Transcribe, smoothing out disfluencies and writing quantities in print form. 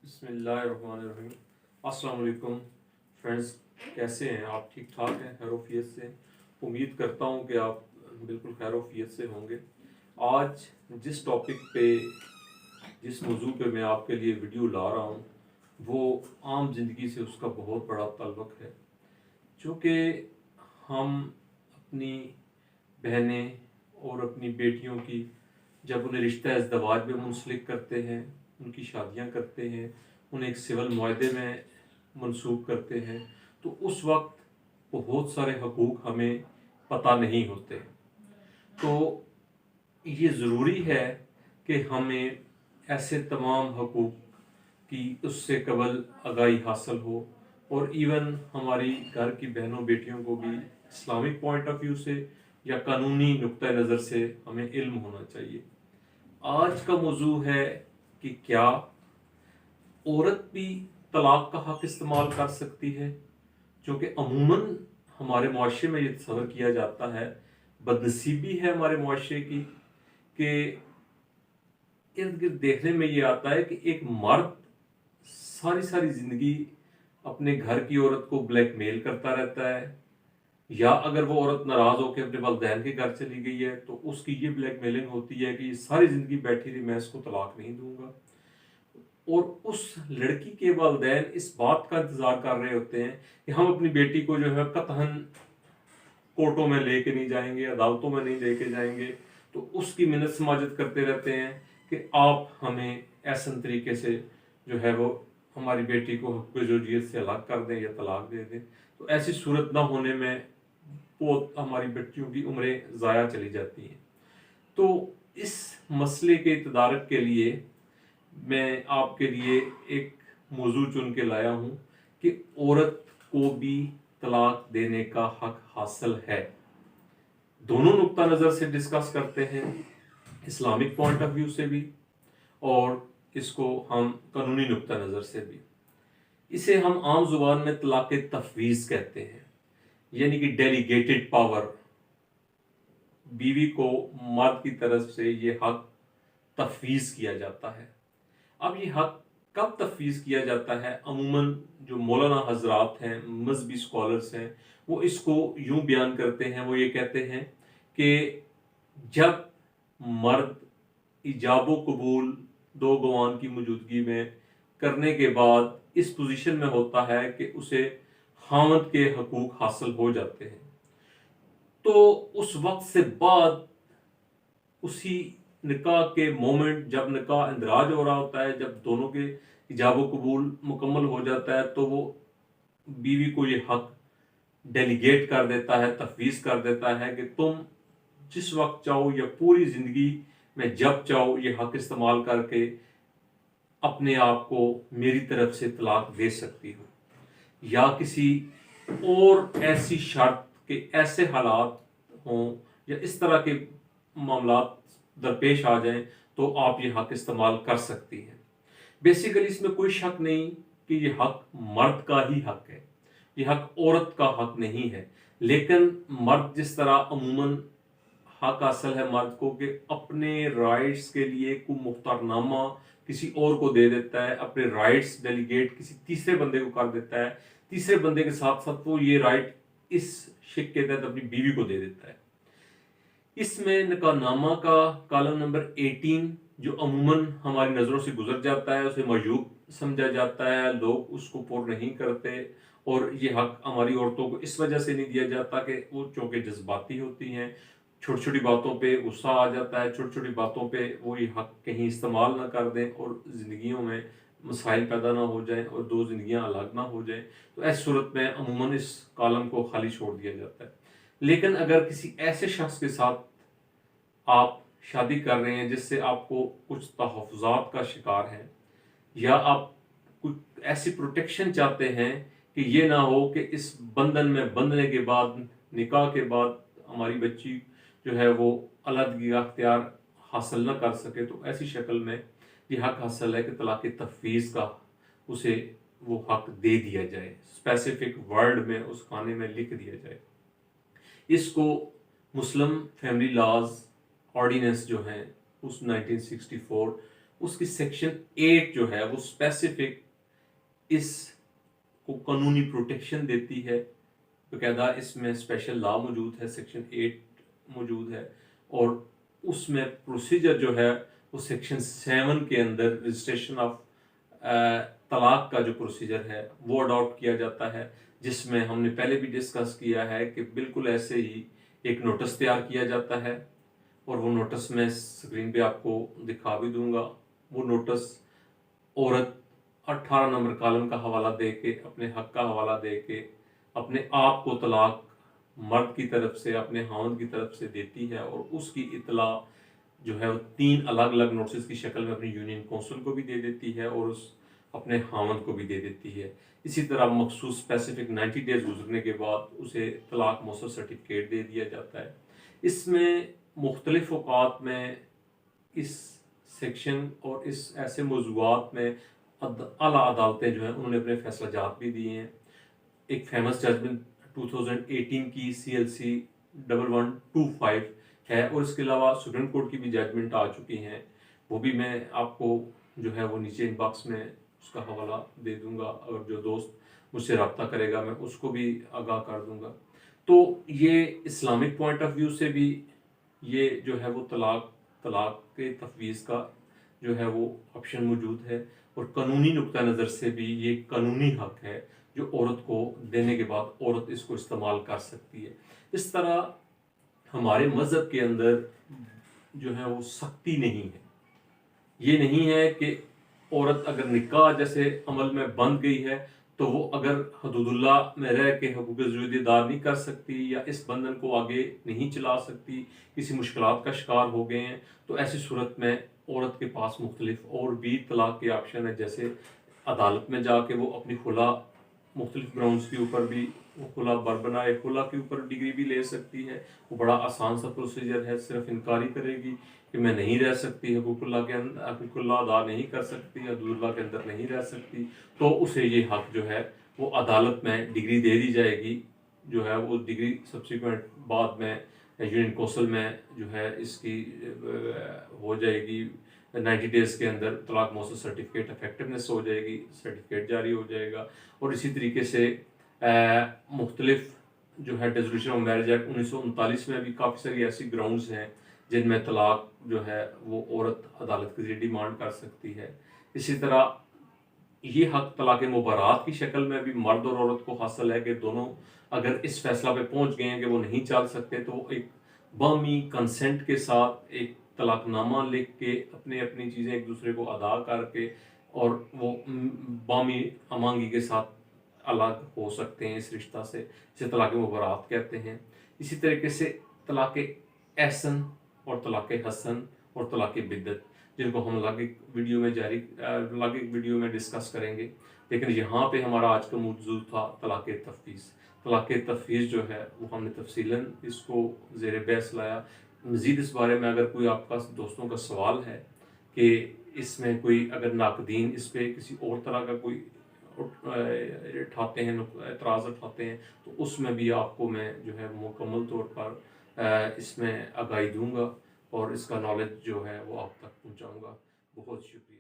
बिस्मिल्लाहिर्रहमानिर्रहीम। अस्सलाम वालेकुम फ्रेंड्स, कैसे हैं आप? ठीक ठाक हैं? खैरोफियत से? उम्मीद करता हूं कि आप बिल्कुल खैरोफियत से होंगे। आज जिस टॉपिक पे जिस मौजू पे मैं आपके लिए वीडियो ला रहा हूं वो आम ज़िंदगी से उसका बहुत बड़ा ताल्लुक़ है। चूँकि हम अपनी बहनें और अपनी बेटियों की जब उन्हें रिश्ता इज़्दवाज में मुंसलिक करते हैं, उनकी शादियां करते हैं, उन्हें एक सिविल मुआहदे में मंसूब करते हैं, तो उस वक्त बहुत सारे हकूक़ हमें पता नहीं होते। तो ये ज़रूरी है कि हमें ऐसे तमाम हकूक़ की उससे कबल आगाही हासिल हो, और इवन हमारी घर की बहनों बेटियों को भी इस्लामिक पॉइंट ऑफ व्यू से या कानूनी नुक्ता नज़र से हमें इल्म होना चाहिए। आज का मौजू है कि क्या औरत भी तलाक का हक इस्तेमाल कर सकती है, जो कि अमूमन हमारे मुआशरे में ये तस्वर किया जाता है। बदनसीबी है हमारे मुआशरे की कि इर्द गिर्द देखने में ये आता है कि एक मर्द सारी सारी ज़िंदगी अपने घर की औरत को ब्लैकमेल करता रहता है, या अगर वो औरत नाराज़ होकर अपने वालिदैन के घर चली गई है तो उसकी ये ब्लैकमेलिंग होती है कि सारी ज़िंदगी बैठी रही, मैं इसको तलाक नहीं दूंगा। और उस लड़की के वालिदैन इस बात का इंतज़ार कर रहे होते हैं कि हम अपनी बेटी को जो है कतहन कोर्टों में लेके नहीं जाएंगे, अदालतों में नहीं लेके जाएंगे, तो उसकी मिन्नत समाजत करते रहते हैं कि आप हमें ऐसा तरीके से जो है वो हमारी बेटी को हक़ ज़ौजियत से अलग कर दें या तलाक दे दें। तो ऐसी सूरत ना होने में बहुत हमारी बच्चियों की उम्रें ज़ाया चली जाती हैं। तो इस मसले के तदारक के लिए मैं आपके लिए एक मौजू चुन के लाया हूँ कि औरत को भी तलाक देने का हक हासिल है। दोनों नुक्ता नज़र से डिस्कस करते हैं, इस्लामिक पॉइंट ऑफ व्यू से भी और इसको हम कानूनी नुक्ता नज़र से भी। इसे हम आम जुबान में तलाक तफवीज़ कहते हैं, यानी कि डेलीगेटेड पावर। बीवी को मर्द की तरफ से ये हक तफवीज़ किया जाता है। अब ये हक कब तफवीज़ किया जाता है? अमूमन जो मौलाना हजरात हैं, मजहबी स्कॉलर्स हैं, वो इसको यूं बयान करते हैं, वो ये कहते हैं कि जब मर्द इजाबो कबूल दो गवान की मौजूदगी में करने के बाद इस पोजीशन में होता है कि उसे खामद के हकूक हासिल हो जाते हैं, तो उस वक्त से बाद उसी निकाह के मोमेंट जब निकाह इंदराज हो रहा होता है, जब दोनों के इजाबो कबूल मुकम्मल हो जाता है, तो वो बीवी को ये हक डेलीगेट कर देता है, तफवीज़ कर देता है कि तुम जिस वक्त चाहो या पूरी ज़िंदगी में जब चाहो ये हक इस्तेमाल करके अपने आप को मेरी तरफ से तलाक दे सकती हो, या किसी और ऐसी शर्त के ऐसे हालात हों या इस तरह के मामलात दरपेश आ जाएं तो आप ये हक इस्तेमाल कर सकती हैं। बेसिकली इसमें कोई शक नहीं कि ये हक मर्द का ही हक है, ये हक औरत का हक नहीं है। लेकिन मर्द जिस तरह अमूमन हक हासिल है मर्द को कि अपने राइट्स के लिए कोई मुख्तारनामा किसी और को दे देता है, अपने राइट्स डेलीगेट किसी तीसरे बंदे को कर देता है, तीसरे बंदे के साथ साथ वो ये राइट इस शिक के तहत अपनी बीवी को दे देता है। इसमें निकाहनामा का कॉलम नंबर 18 जो अमूमन हमारी नज़रों से गुजर जाता है, उसे मजूब समझा जाता है, लोग उसको पूर्ण नहीं करते, और ये हक हमारी औरतों को इस वजह से नहीं दिया जाता कि वो चूँकि जज्बाती होती हैं, छोटी छोटी बातों पे गुस्सा आ जाता है, छोटी छोटी बातों पे वो ये हक कहीं इस्तेमाल ना कर दें और ज़िंदगियों में मसाइल पैदा ना हो जाएं और दो ज़िंदगियां अलग ना हो जाएं। तो ऐसी सूरत में अमूमन इस कॉलम को खाली छोड़ दिया जाता है। लेकिन अगर किसी ऐसे शख्स के साथ आप शादी कर रहे हैं जिससे आपको कुछ तहफ़्फ़ुज़ात का शिकार हैं, या आप कुछ ऐसी प्रोटेक्शन चाहते हैं कि ये ना हो कि इस बंधन में बंधने के बाद, निकाह के बाद हमारी बच्ची जो है वो अलग अख्तियार हासिल ना कर सके, तो ऐसी शक्ल में ये हक हासिल है कि तलाक तफवीज़ का उसे वो हक दे दिया जाए, स्पेसिफिक वर्ड में उस खाने में लिख दिया जाए। इसको मुस्लिम फैमिली लॉज ऑर्डिनेंस जो हैं उस 1964 उसकी सेक्शन 8 जो है वो स्पेसिफिक इस को कानूनी प्रोटेक्शन देती है। बकायदा इसमें स्पेशल लॉ मौजूद है, सेक्शन 8 मौजूद है, और उसमें प्रोसीजर जो है वो सेक्शन 7 के अंदर रजिस्ट्रेशन ऑफ तलाक का जो प्रोसीजर है वो अडॉप्ट किया जाता है, जिसमें हमने पहले भी डिस्कस किया है कि बिल्कुल ऐसे ही एक नोटिस तैयार किया जाता है, और वो नोटिस मैं स्क्रीन पे आपको दिखा भी दूंगा। वो नोटिस औरत 18 नंबर कॉलम का हवाला दे के, अपने हक का हवाला दे के, अपने आप को तलाक मर्द की तरफ से, अपने हाउंड की तरफ से देती है, और उसकी इतला जो है वो 3 अलग अलग नोटिस की शक्ल में अपनी यूनियन काउंसिल को भी दे देती है और उस अपने हाउंड को भी दे देती है। इसी तरह मखसूस स्पेसिफिक 90 डेज गुजरने के बाद उसे तलाक मौसर सर्टिफिकेट दे दिया जाता है। इसमें मुख्तलिफ औकात में इस सेक्शन और इस ऐसे मौज़ूआत में आला अदालतें जो हैं उन्होंने अपने फैसला जात भी दिए हैं। एक फेमस जजमेंट 2018 की CLC 1125 है, और इसके अलावा सुप्रीम कोर्ट की भी जजमेंट आ चुकी हैं, वो भी मैं आपको जो है वो नीचे इनबॉक्स में उसका हवाला दे दूंगा, और जो दोस्त मुझसे रब्ता करेगा मैं उसको भी आगाह कर दूंगा। तो ये इस्लामिक पॉइंट ऑफ व्यू से भी ये जो है वो तलाक के तफवीज़ का जो है वो ऑप्शन मौजूद है, और कानूनी नुक्ता नज़र से भी ये कानूनी हक है जो औरत को देने के बाद औरत इसको इस्तेमाल कर सकती है। इस तरह हमारे मज़हब के अंदर जो है वो सख्ती नहीं है। ये नहीं है कि औरत अगर निकाह जैसे अमल में बंध गई है तो वो अगर हदूदुल्लाह में रह के हुकूक ज़रूरी अदा नहीं कर सकती या इस बंधन को आगे नहीं चला सकती, किसी मुश्किलात का शिकार हो गए हैं, तो ऐसी सूरत में औरत के पास मुख्तलिफ और भी तलाक के ऑप्शन है, जैसे अदालत में जाके वो अपनी खुला मुख्तलिफ ग्राउंड्स के ऊपर भी वो खुला बर बनाए खुला के ऊपर डिग्री भी ले सकती है। वो बड़ा आसान सा प्रोसीजर है, सिर्फ इनकारी करेगी कि मैं नहीं रह सकती, हुकूकुल्लाह के अंदर हुकूकुल्लाह अदा नहीं कर सकती, हदूदुल्लाह के अंदर नहीं रह सकती, तो उसे ये हक जो है वो अदालत में डिग्री दे दी जाएगी, जो है वो डिग्री सब्सिक्वेंट बाद में यूनियन कौंसिल में जो है इसकी हो जाएगी 90 डेज़ के अंदर तलाक मौसर सर्टिफिकेट इफेक्टिवनेस हो जाएगी, सर्टिफिकेट जारी हो जाएगा। और इसी तरीके से मुख्तलिफ जो है डिसोल्यूशन ऑफ मैरिज एक्ट 1939 में भी काफ़ी सारी ऐसी ग्राउंड्स हैं जिनमें तलाक जो है वो औरत अदालत के जरिए डिमांड कर सकती है। इसी तरह ये हक तलाक मुबारात की शक्ल में भी मर्द और औरत को हासिल है कि दोनों अगर इस फैसला पे पहुंच गए हैं कि वो नहीं चल सकते, तो एक बामी कंसेंट के साथ एक तलाकनामा लिख के अपने अपनी चीज़ें एक दूसरे को अदा करके और वो बामी अमांगी के साथ अलग हो सकते हैं इस रिश्ता से, इसे तलाक मुबारात कहते हैं। इसी तरीके से तलाक एहसन और तलाक हसन और तलाक बिद्दत, जिनको हम अलग एक वीडियो में डिस्कस करेंगे, लेकिन यहाँ पे हमारा आज का मौजूद था तलाक तफवीज़। तलाक तफवीज़ जो है वो हमने तफसीलन इसको ज़ेर बहस लाया। मज़ीद इस बारे में अगर कोई आपका दोस्तों का सवाल है कि इसमें कोई अगर नाकदीन इस पर किसी और तरह का कोई उठाते हैं, एतराज़ उठाते हैं, तो उसमें भी आपको मैं जो है मुकम्मल तौर पर इसमें आगाही दूंगा और इसका नॉलेज जो है वो आप तक पहुंचाऊंगा। बहुत शुक्रिया।